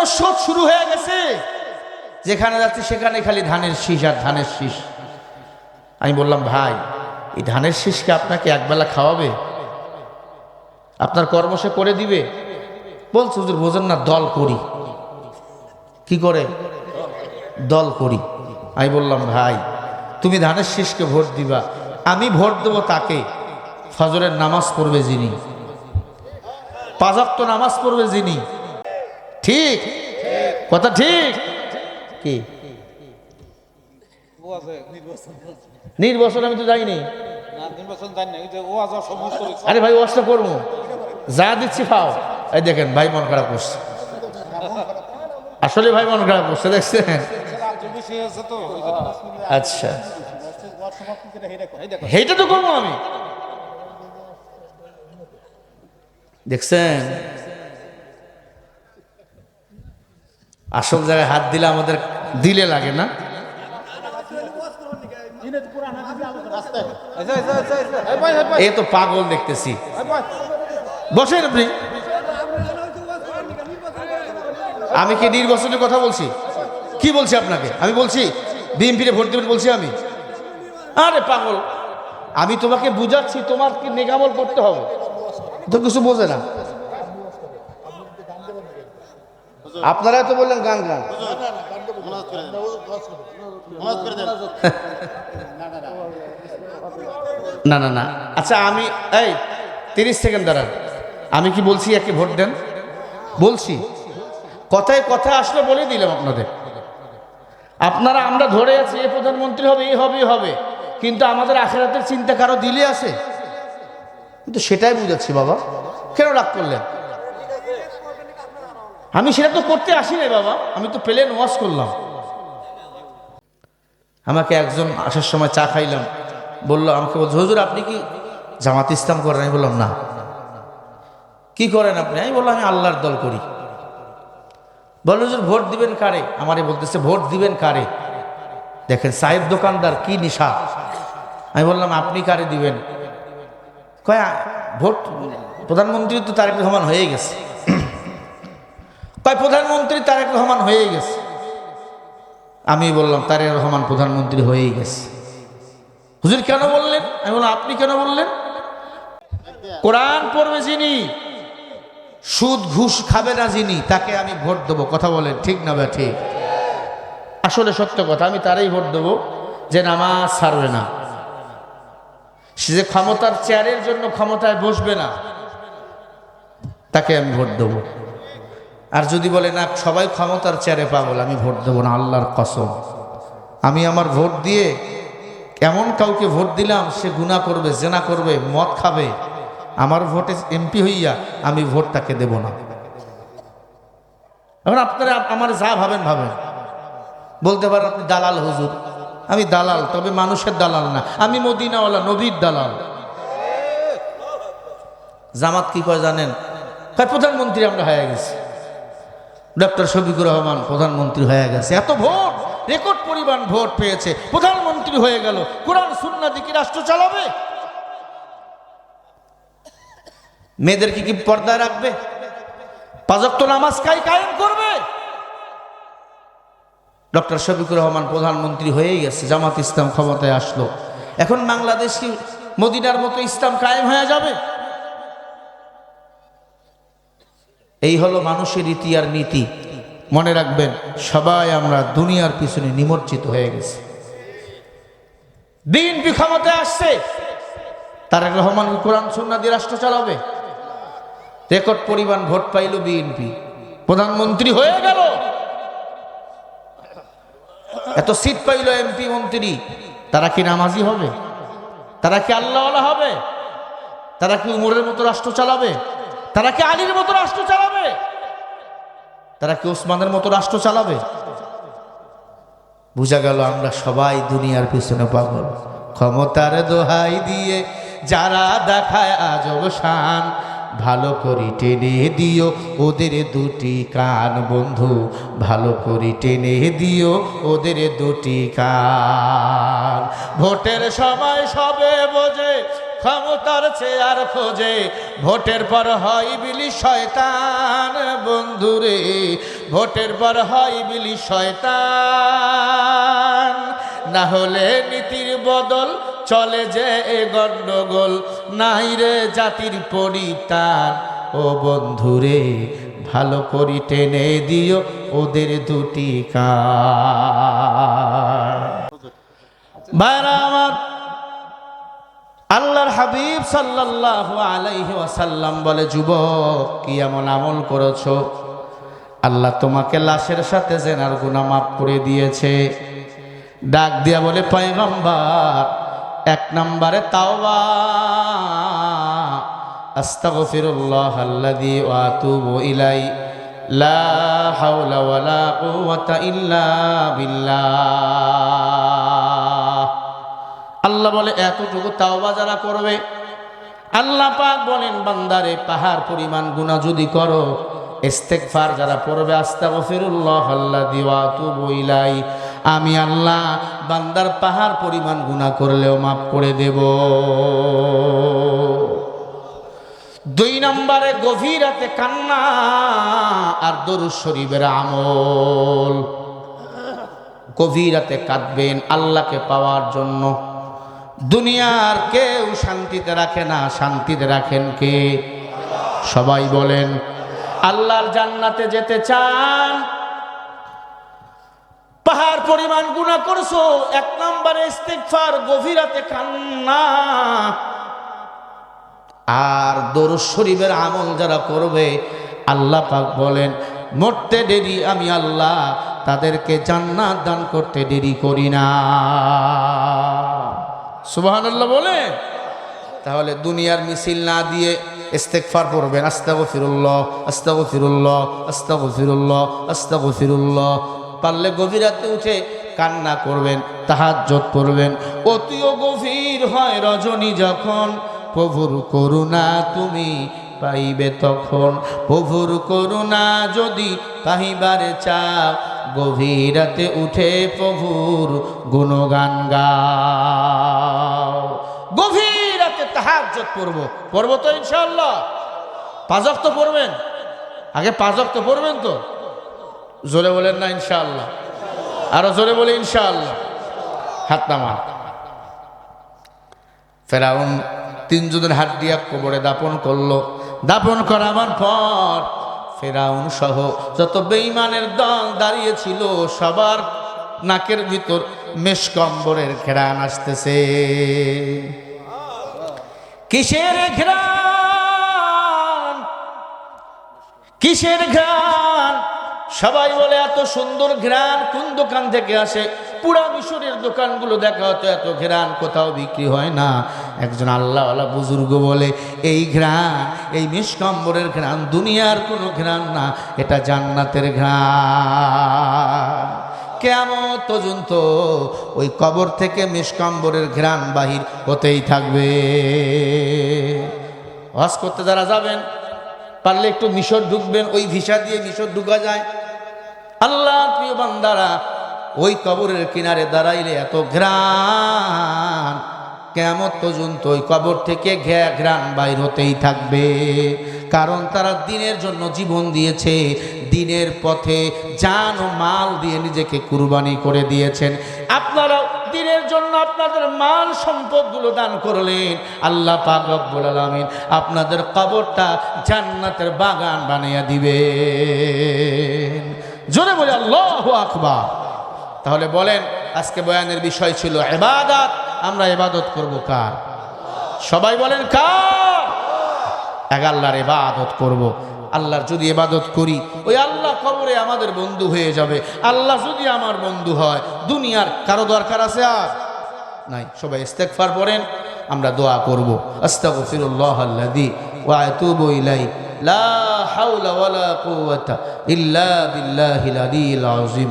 মনুষ্যত শুরু হয়ে গেছে, যেখানে যাচ্ছে সেখানে খালি ধানের শীষ আর ধানের শীষ। আমি বললাম, ভাই এই ধানের শীষকে আপনাকে একবেলা খাওয়াবে? আপনার কর্ম সে করে দিবে? বলছে, হুজুর বোঝেন না, দল করি। কি করে? দল করি। আমি বললাম, ভাই তুমি ধানের শীষকে ভোট দিবা, আমি ভোট দেবো তাকে ফজরের নামাজ পড়বে যিনি, 5 ওয়াক্ত নামাজ পড়বে যিনি। ঠিক কথা? ঠিক কি? নির্বাচন আমি তো যাইনি। আরে ভাই ওয়াজটা করবো, যা দিচ্ছি পাও। এই দেখেন ভাই মন খারাপ করছে, আসলে ভাই মন খারাপ করছে, দেখছেন? আচ্ছা এইটা তো করবো আমি, দেখছেন? আসল জায়গায় হাত দিলে আমাদের দিলে লাগে না। এ তো পাগল দেখতেছি। বসেন আপনি। আমি কি নির্বাচনের কথা বলছি? কি বলছি আপনাকে? আমি বলছি বিএনপিতে ভোট দেবেন বলছি আমি? আরে পাগল, আমি তোমাকে বুঝাচ্ছি, তোমার কি নেকামল করতে হবে, তো কিছু বোঝে না। আপনারা তো বললেন গান গান। না না না, আচ্ছা আমি এই 30 সেকেন্ড দাঁড়ান। আমি কি বলছি একে ভোট দেন? বলছি, কথায় কথা আসলে বলে দিলাম আপনাদের। আপনারা আমরা ধরে আছি এ প্রধানমন্ত্রী হবে, এই হবে, হবে, কিন্তু আমাদের আখিরাতের চিন্তা কারো দিলে আছে? কিন্তু সেটাই বুঝাচ্ছি বাবা, কেন রাগ করলেন? আমি সেটা তো করতে আসি নাই বাবা, আমি তো প্লেন ওয়াশ করলাম। আমাকে একজন আসার সময় চা খাইলাম, বললো, আমাকে বলছে, হুজুর আপনি কি জামাত ইসলাম করেন? আমি বললাম না। কি করেন আপনি? আমি বললাম, আমি আল্লাহর দল করি। বলল, হুজুর ভোট দিবেন কারে? আমারে বলতেছে ভোট দিবেন কারে? দেখেন সাহেব দোকানদার কি নিশা। আমি বললাম, আপনি কারে দিবেন? কয় ভোট প্রধানমন্ত্রী তো তারেক রহমান হয়ে গেছে। কয় প্রধানমন্ত্রী তারেক রহমান হয়ে গেছে। আমি বললাম, তারেক রহমান প্রধানমন্ত্রী হয়েই গেছে। হুজুর কেন বললেন? আমি বললাম, আপনি কেন বললেন? কোরআন পড়বে যিনি, সুদ ঘুষ খাবে না যিনি, তাকে আমি ভোট দেবো। কথা বলেন ঠিক না বা ঠিক? আসলে সত্য কথা, আমি তারই ভোট দেবো যে নামাজ ছাড়বে না, সে যে ক্ষমতার চেয়ারের জন্য ক্ষমতায় বসবে না, তাকে আমি ভোট দেবো। আর যদি বলে না সবাই ক্ষমতার চেয়ারে পাগল, আমি ভোট দেবো না, আল্লাহর কসম। আমি আমার ভোট দিয়ে এমন কাউকে ভোট দিলাম সে গুনাহ করবে, জেনা করবে, মদ খাবে, আমার ভোটে এমপি হইয়া আমি ভোট তাকে দেব না। এখন আপনারা আমার যা ভাবেন ভাবেন, বলতে পারেন আপনি দালাল হুজুর। আমি দালাল, তবে মানুষের দালাল না, আমি মদিনাওয়ালা নবীর দালাল। জামাত কি কয় জানেন? প্রধানমন্ত্রী আমরা হয়ে গেছি, ডক্টর শফিকুর রহমান প্রধানমন্ত্রী হয়ে গেছে, এত ভোট, রেকর্ড পরিমাণ ভোট পেয়েছে, প্রধানমন্ত্রী হয়ে গেল, কোরআন সুন্নাহ দিয়ে কি রাষ্ট্র চালাবে? মেয়েদেরকে কি পর্দায় রাখবে? 5 ওয়াক্ত নামাজ কায়েম করবে? ডক্টর শফিকুর রহমান প্রধানমন্ত্রী হয়েই গেছে, জামাত ইসলাম ক্ষমতায় আসলো, এখন বাংলাদেশ কি মদিনার মতো ইসলাম কায়েম হয়ে যাবে? এই হলো মানুষের রীতি আর নীতি। মনে রাখবেন, সবাই আমরা দুনিয়ার পিছনে নিমজ্জিত হয়ে গেছি। বিএনপি ক্ষমতায় আসছে, তারেক রহমান কোরআন সুন্নাহ দিয়ে রাষ্ট্র চালাবে, রেকর্ড পরিমাণ ভোট পাইল বিএনপি, প্রধানমন্ত্রী হয়ে গেল, এত সিট পাইল এমপি মন্ত্রী। তারা কি নামাজি হবে? তারা কি আল্লাহওয়ালা হবে? তারা কি উমরের মতো রাষ্ট্র চালাবে? তারা কি আলীর মতো রাষ্ট্র চালাবে? তারা কি ওসমানের মতো রাষ্ট্র চালাবে? বুঝা গেল আমরা সবাই দুনিয়ার পিছনে পাগল। ক্ষমতার দোহাই দিয়ে যারা দেখায় আজব শান, ভালো করে টেনে দিও ওদের দুটি কান বন্ধু, ভালো করে টেনে দিও ওদের দুটি কান। ভোটের সময় সবে বোঝে ক্ষমতার চেয়ার খোঁজে, ভোটের পর হয় ইবলিস শয়তান বন্ধুরে, ভোটের পর হয় ইবলিস শয়তান। না হলে নীতির বদল চলে যে গন্ডগোল, নাই রে জাতির পরিত্রাণ ও বন্ধুরে, ভালো করি টেনে দিও ওদের দুটি কান। ভাইরা আমার, আল্লাহর হাবিব সাল্লাল্লাহু আলাইহি ওয়াসাল্লাম বলে, যুবক কি এমন আমল করেছো, আল্লাহ তোমাকে লাশের সাথে জেনার গুনাহ মাফ করে দিয়েছে। ডাক দিয়া বলে, পয়গম্বর, এক নম্বরে তাওবা, আস্তাগফিরুল্লাহ আল্লাযী ওয়া আতুবু ইলাই, লা হাওলা ওয়ালা কুওয়াতা ইল্লা বিল্লাহ। আল্লাহ বলে এতটুকু তাওবা যারা করবে, আল্লাহ পাক বলেন বান্দারে পাহাড় পরিমাণ গুনাহ যদি করো, ইস্তেগফার যারা পড়বে, আস্তাগফিরুল্লাহ আল্লাযী ওয়া আতুবু ইলাই, আমি আল্লাহ বান্দার পাহাড় পরিমাণ গুনাহ করলেও মাফ করে দেব। দুই নম্বরে গভীর রাতে কান্না আর দরুদ শরীফের আমল। গভীর রাতে কাঁদবেন আল্লাহকে পাওয়ার জন্য। দুনিয়ার কেউ শান্তিতে রাখে না, শান্তিতে রাখেন কে? সবাই বলেন, আল্লাহর জান্নাতে যেতে চান, পাহাড় পরিমাণ গুনাহ করছো, এক নম্বরে ইস্তিগফার, গভীর রাতে কান্না আর দরুদ শরীফের আমল যারা করবে, আল্লাহ পাক বলেন মরতে দেরি আমি আল্লাহ তাদেরকে জান্নাত দান করতে দেরি করি না। সুবহানাল্লাহ বলে। তাহলে দুনিয়ার মিছিল না দিয়ে ইস্তেগফার পড়বেন, আস্তাগফিরুল্লাহ আস্তাগফিরুল্লাহ আস্তাগফিরুল্লাহ আস্তাগফিরুল্লাহ। পারলে গভীর রাতে উঠে কান্না করবেন, তাহাজ্জুদ পড়বেন। অতিও গভীর হয় রজনী যখন, প্রভুর করুণা তুমি পাইবে তখন। প্রভুর করুণা যদি পাইবারে চাও, গভীর রাতে উঠে প্রভুর গুণগান গাও। গভীর রাতে তাহাজ্জুদ পড়বো তো ইনশাআল্লাহ। পাঁচ ওয়াক্ত পড়বেন, আগে পাঁচ ওয়াক্ত পড়বেন তো? জোরে বলেন না ইনশাআল্লাহ? আরো জোরে বলে ইনশাআল্লাহ। হাত নামা। ফেরাউন তিনজনের হাত দিয়া কবরে দাপন করলো। দাপন করাবার পর ফেরাউন সহ যত বেঈমানের দল দাঁড়িয়ে ছিল, সবার নাকের ভিতর মেশকম্বরের ঘ্রাণ আসতেছে। কিসের ঘ্রাণ? কিসের ঘ্রাণ? সবাই বলে এত সুন্দর ঘ্রাণ কোন দোকান থেকে আসে? পুরা মিশরের দোকানগুলো দেখা হতো, এত ঘ্রাণ কোথাও বিক্রি হয় না। একজন আল্লাহওয়ালা বুজুর্গ বলে, এই ঘ্রাণ, এই মিশকম্বরের ঘ্রাণ দুনিয়ার কোনো ঘ্রাণ না, এটা জান্নাতের ঘ্রাণ। কিয়ামত পর্যন্ত ওই কবর থেকে মিশকম্বরের ঘ্রাণ বাহির হতেই থাকবে। হজ করতে যারা যাবেন, পারলে একটু মিশর ঢুকবেন, ওই ভিসা দিয়ে মিশর ঢুকা যায়। আল্লাহ প্রিয় বান্দারা, ওই কবরের কিনারে দাঁড়াইলে এত ঘ্রাণ, কিয়ামত পর্যন্ত ওই কবর থেকে ঘ্রাণ বাইর হতেই থাকবে। কারণ তারা দ্বীনের জন্য জীবন দিয়েছে, দ্বীনের পথে জান ও মাল দিয়ে নিজেকে কুরবানি করে দিয়েছেন। আপনারাও দ্বীনের জন্য আপনাদের মাল সম্পদগুলো দান করলেন। আল্লাহ পাক রব্বুল আলামিন আপনাদের কবরটা জান্নাতের বাগান বানিয়ে দিবেন। জোরে বলে আল্লাহু আকবার। তাহলে বলেন, আজকে বয়ানের বিষয় ছিল ইবাদত। আমরা ইবাদত করব কার? সবাই বলেন কার? এক আল্লাহর ইবাদত করব। আল্লাহর যদি ইবাদত করি, ওই আল্লাহ কবরে আমাদের বন্ধু হয়ে যাবে। আল্লাহ যদি আমার বন্ধু হয়, দুনিয়ার কারো দরকার আছে আর নাই। সবাই ইস্তেগফার পড়েন, আমরা দোয়া করব। আস্তাগফিরুল্লাহাল্লাযী ওয়া আতুবু ইলাইহি, লা হাওলা ওয়ালা কুওয়াতা ইল্লা বিল্লাহিল আলিয়্যিল আযীম।